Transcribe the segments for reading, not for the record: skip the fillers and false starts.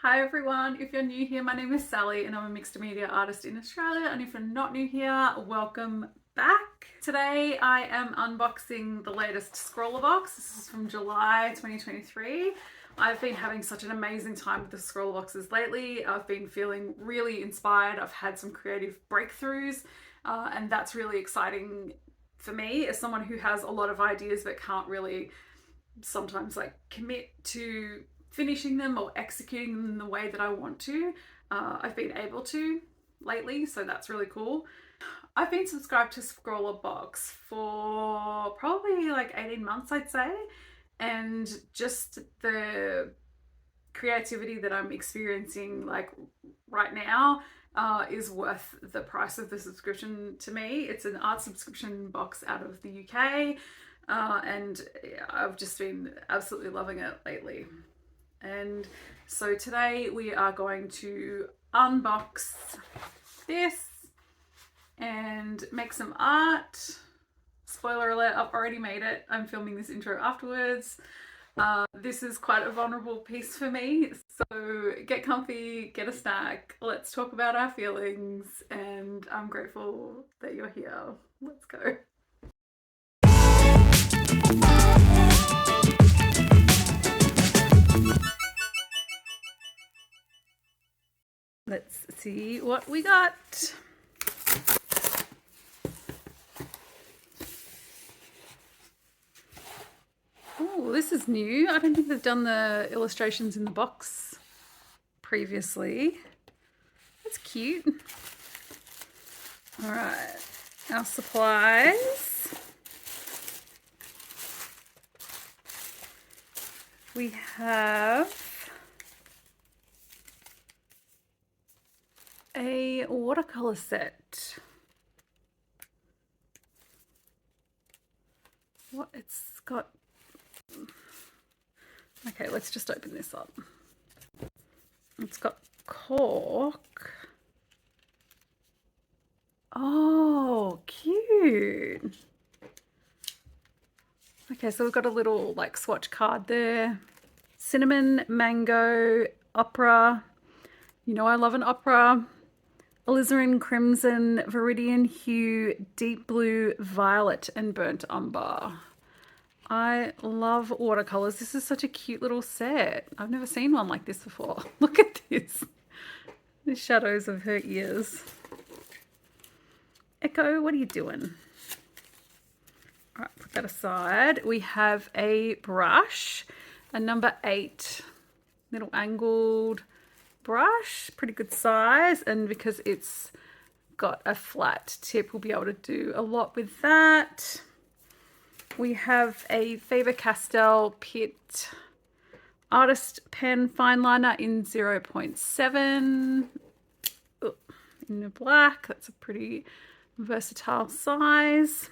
Hi everyone, if you're new here, my name is Sally and I'm a mixed media artist in Australia, and if you're not new here, welcome back. Today I am unboxing the latest SCRAWLR box. This is from July 2023. I've been having such an amazing time with the SCRAWLR boxes lately. I've been feeling really inspired. I've had some creative breakthroughs and that's really exciting for me as someone who has a lot of ideas but can't really sometimes commit to finishing them or executing them in the way that I want to. I've been able to lately, so that's really cool. I've been subscribed to SCRAWLR Box for probably 18 months, I'd say, and just the creativity that I'm experiencing right now is worth the price of the subscription to me. It's an art subscription box out of the UK, and I've just been absolutely loving it lately. And so today we are going to unbox this and make some art. Spoiler alert, I've already made it. I'm filming this intro afterwards. This is quite a vulnerable piece for me, so get comfy, get a snack, let's talk about our feelings, and I'm grateful that you're here. Let's go. Let's see what we got. Oh, this is new. I don't think they've done the illustrations in the box previously. That's cute. All right, our supplies. We have a watercolor set. What it's got. Okay, let's just open this up. It's got cork. Oh, cute. Okay, so we've got a little swatch card there. Cinnamon, mango, opera. You know I love an opera. Alizarin crimson, viridian hue, deep blue, violet, and burnt umber. I love watercolors. This is such a cute little set. I've never seen one like this before. Look at this. The shadows of her ears. Echo, what are you doing? All right, put that aside. We have a brush, a number 8, little angled brush, pretty good size, and because it's got a flat tip, we'll be able to do a lot with that. We have a Faber-Castell Pitt Artist Pen Fine Liner in 0.7 in the black. That's a pretty versatile size.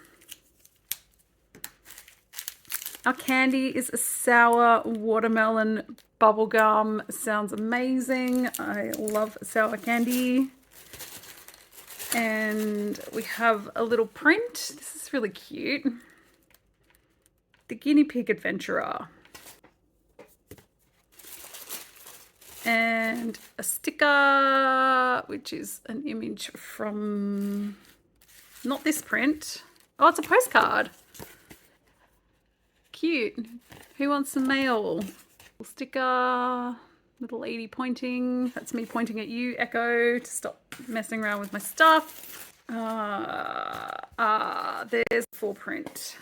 Our candy is a sour watermelon bubblegum. Sounds amazing. I love sour candy. And we have a little print. This is really cute. The Guinea Pig Adventurer. And a sticker, which is an image from, not this print. Oh, it's a postcard. Cute. Who wants some mail? Sticker, little lady pointing. That's me pointing at you, Echo, to stop messing around with my stuff. There's full print.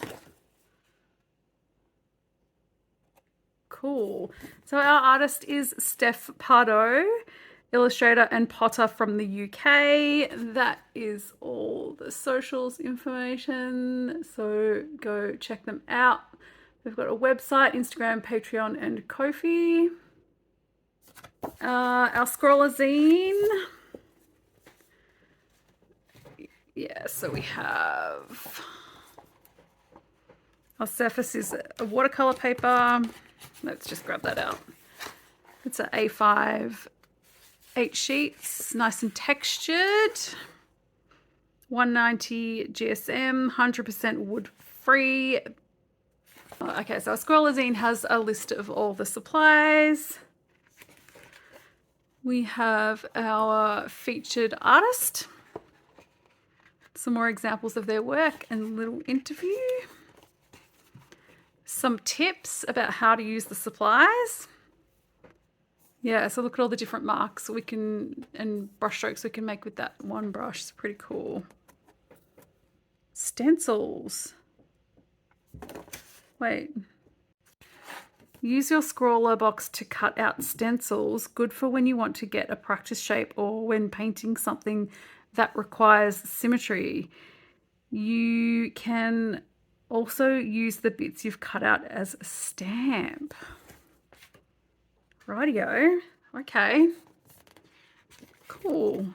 Cool. So our artist is Steph Pardo, illustrator and potter from the UK. That is all the socials information, so go check them out. We've got a website, Instagram, Patreon, and Ko-fi. Our SCRAWLR zine. Yeah, so we have, our surface is a watercolor paper. Let's just grab that out. It's an A5 8 sheets, nice and textured. 190 GSM, 100% wood free. Okay, so our SCRAWLR zine has a list of all the supplies. We have our featured artist, some more examples of their work and a little interview, some tips about how to use the supplies. Yeah, so look at all the different marks we can and brush strokes we can make with that one brush. It's pretty cool. Stencils. Wait. Use your scrawler box to cut out stencils, good for when you want to get a practice shape or when painting something that requires symmetry. You can also use the bits you've cut out as a stamp. Rightio. Okay. Cool.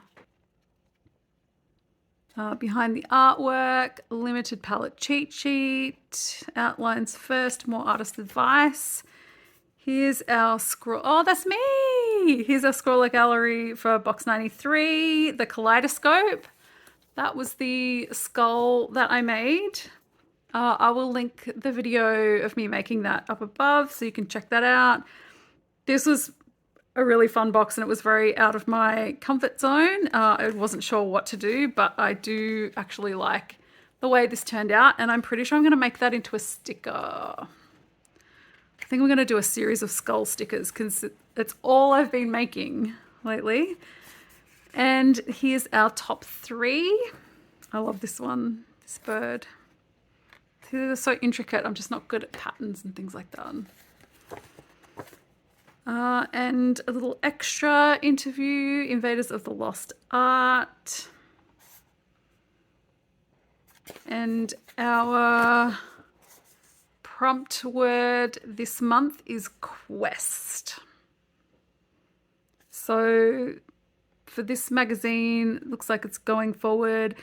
Behind the artwork, limited palette cheat sheet, outlines first, more artist advice. Here's our scroll. Oh, that's me. Here's our scroller gallery for box 93, the kaleidoscope. That was the skull that I made. I will link the video of me making that up above so you can check that out. This was a really fun box and it was very out of my comfort zone. I wasn't sure what to do, but I do actually like the way this turned out, and I'm pretty sure I'm going to make that into a sticker. I think we're going to do a series of skull stickers because it's all I've been making lately. And here's our top 3. I love this one, this bird. They're so intricate. I'm just not good at patterns and things like that. And a little extra interview, Invaders of the Lost Art. And our prompt word this month is quest. So for this magazine, looks like it's going forward.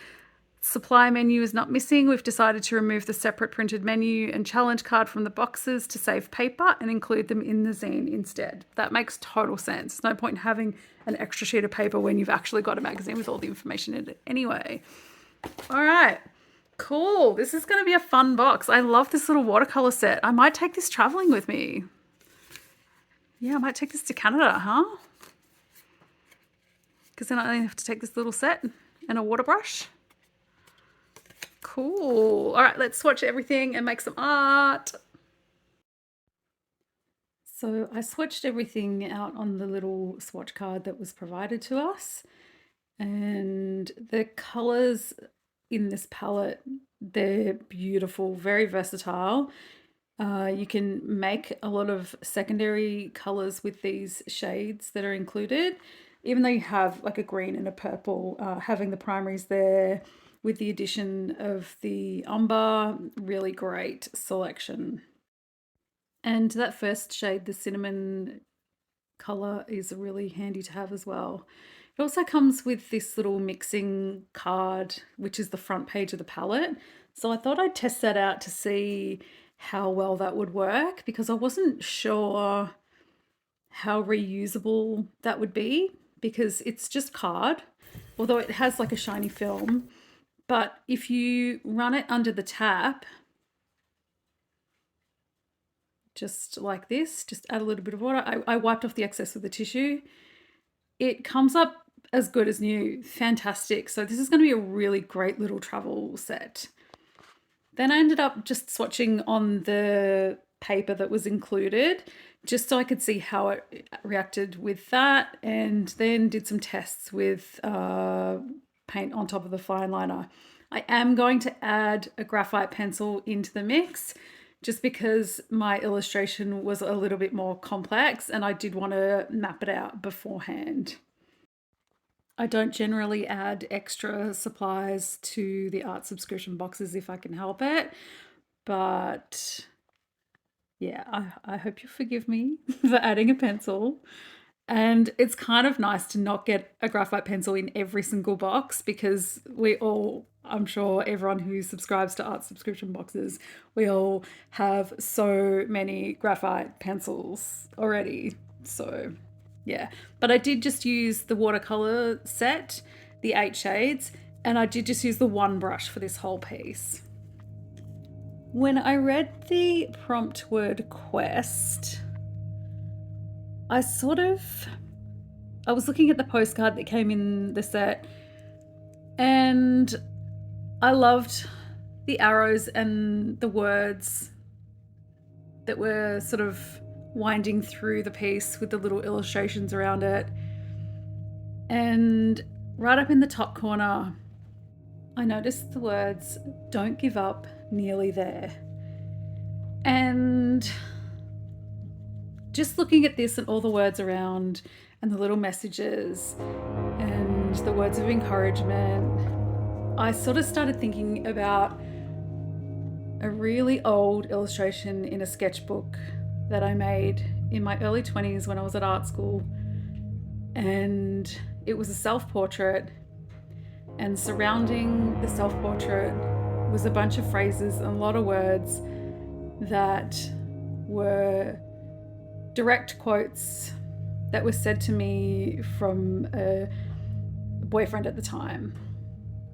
Supply menu is not missing. We've decided to remove the separate printed menu and challenge card from the boxes to save paper and include them in the zine instead. That makes total sense. No point in having an extra sheet of paper when you've actually got a magazine with all the information in it anyway. All right. Cool. This is going to be a fun box. I love this little watercolor set. I might take this traveling with me. Yeah, I might take this to Canada, huh? Because then I only have to take this little set and a water brush. Cool. All right, let's swatch everything and make some art. So I swatched everything out on the little swatch card that was provided to us. And the colors in this palette, they're beautiful, very versatile. You can make a lot of secondary colors with these shades that are included. Even though you have like a green and a purple, having the primaries there with the addition of the umber, really great selection. And that first shade, the cinnamon color, is really handy to have as well. It also comes with this little mixing card, which is the front page of the palette. So I thought I'd test that out to see how well that would work, because I wasn't sure how reusable that would be, because it's just card, although it has like a shiny film. But if you run it under the tap, just like this, just add a little bit of water. I wiped off the excess with the tissue. It comes up as good as new. Fantastic. So this is going to be a really great little travel set. Then I ended up just swatching on the paper that was included, just so I could see how it reacted with that, and then did some tests with paint on top of the fine liner. I am going to add a graphite pencil into the mix, just because my illustration was a little bit more complex and I did want to map it out beforehand. I don't generally add extra supplies to the art subscription boxes if I can help it, but yeah, I hope you forgive me for adding a pencil. And it's kind of nice to not get a graphite pencil in every single box, because we all, I'm sure everyone who subscribes to art subscription boxes, we all have so many graphite pencils already. So yeah, but I did just use the watercolor set, the 8 shades, and I did just use the one brush for this whole piece. When I read the prompt word quest, I sort of I was looking at the postcard that came in the set, and I loved the arrows and the words that were sort of winding through the piece with the little illustrations around it. And right up in the top corner, I noticed the words, "Don't give up, nearly there." And just looking at this and all the words around and the little messages and the words of encouragement, I sort of started thinking about a really old illustration in a sketchbook that I made in my early 20s when I was at art school. And it was a self-portrait, and surrounding the self-portrait was a bunch of phrases and a lot of words that were direct quotes that were said to me from a boyfriend at the time.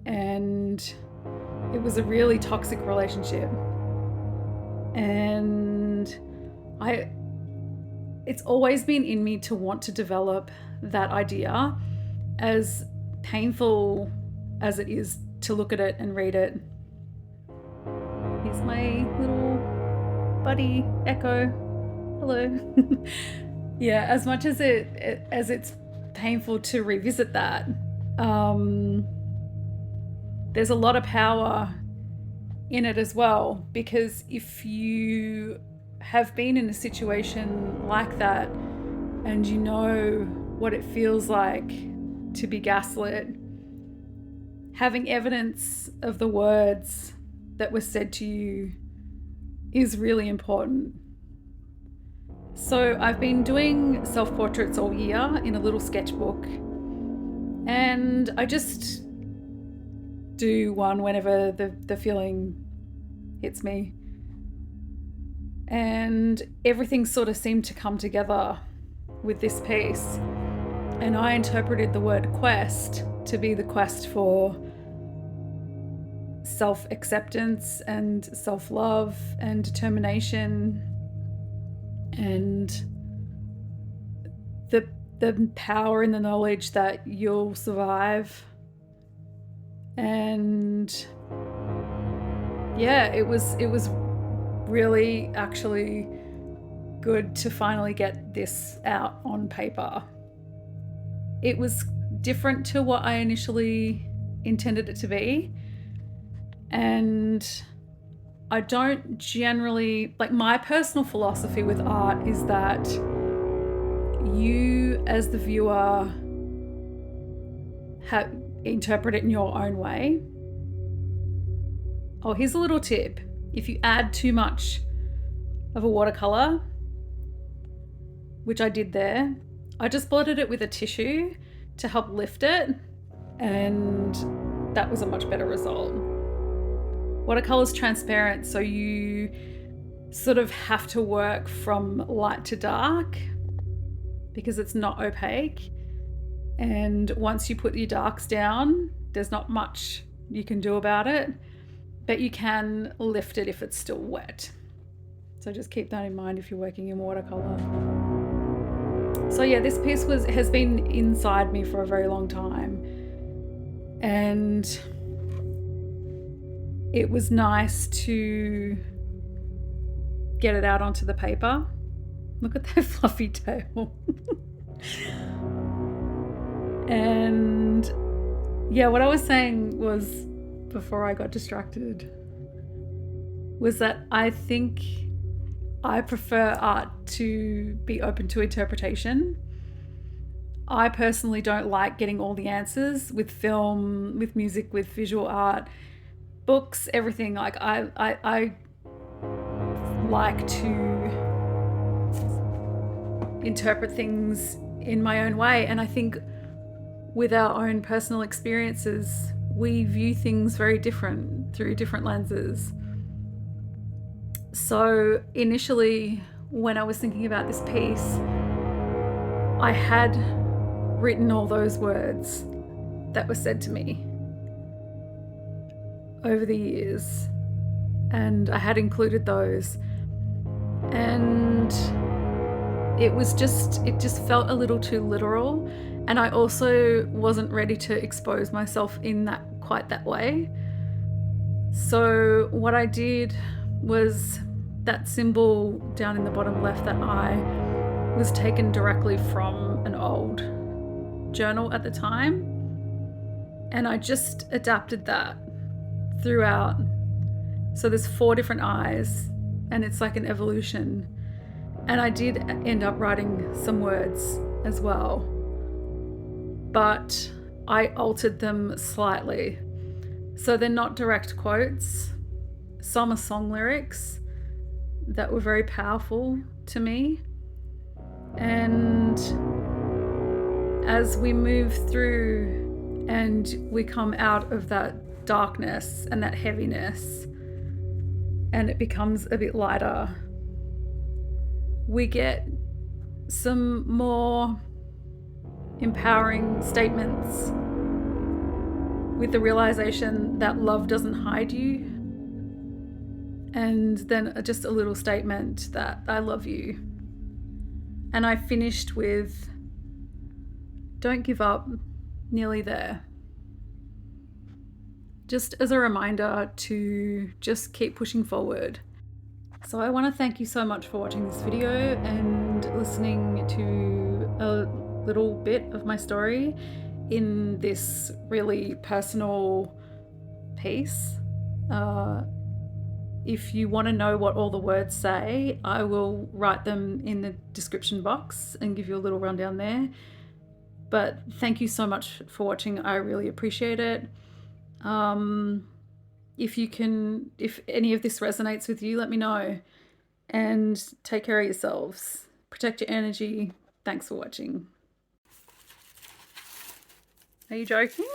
And it was a really toxic relationship. And it's always been in me to want to develop that idea, as painful as it is to look at it and read it. Here's my little buddy Echo. Hello. Yeah, as much as it's painful to revisit that, there's a lot of power in it as well, because if you have been in a situation like that and you know what it feels like to be gaslit, having evidence of the words that were said to you is really important. So I've been doing self-portraits all year in a little sketchbook, and I just do one whenever the feeling hits me. And everything sort of seemed to come together with this piece. And I interpreted the word quest to be the quest for self-acceptance and self-love and determination, and the power in the knowledge that you'll survive. And yeah, it was really actually good to finally get this out on paper. It was different to what I initially intended it to be, and I don't generally, like, my personal philosophy with art is that you as the viewer interpret it in your own way. Oh, here's a little tip. If you add too much of a watercolor, which I did there, I just blotted it with a tissue to help lift it, and that was a much better result. Watercolor's transparent, so you sort of have to work from light to dark because it's not opaque. And once you put your darks down, there's not much you can do about it, but you can lift it if it's still wet. So just keep that in mind if you're working in watercolor. So yeah, this piece has been inside me for a very long time, and it was nice to get it out onto the paper. Look at that fluffy tail. And yeah, what I was saying was, before I got distracted, was that I think I prefer art to be open to interpretation. I personally don't like getting all the answers with film, with music, with visual art, books, everything. Like I like to interpret things in my own way, and I think with our own personal experiences, we view things very different through different lenses. So initially, when I was thinking about this piece, I had written all those words that were said to me over the years, and I had included those. And it just felt a little too literal, and I also wasn't ready to expose myself in quite that way. So what I did was that symbol down in the bottom left, that eye, was taken directly from an old journal at the time, and I just adapted that throughout. So there's 4 different eyes, and it's like an evolution. And I did end up writing some words as well, but I altered them slightly. So they're not direct quotes. Some are song lyrics that were very powerful to me. And as we move through and we come out of that darkness and that heaviness, and it becomes a bit lighter, we get some more empowering statements with the realization that love doesn't hide you, and then just a little statement that I love you. And I finished with, don't give up, nearly there. Just as a reminder to just keep pushing forward. So I want to thank you so much for watching this video and listening to a little bit of my story in this really personal piece. If you want to know what all the words say, I will write them in the description box and give you a little rundown there. But thank you so much for watching. I really appreciate it. If any of this resonates with you, let me know, and take care of yourselves. Protect your energy. Thanks for watching. Are you joking?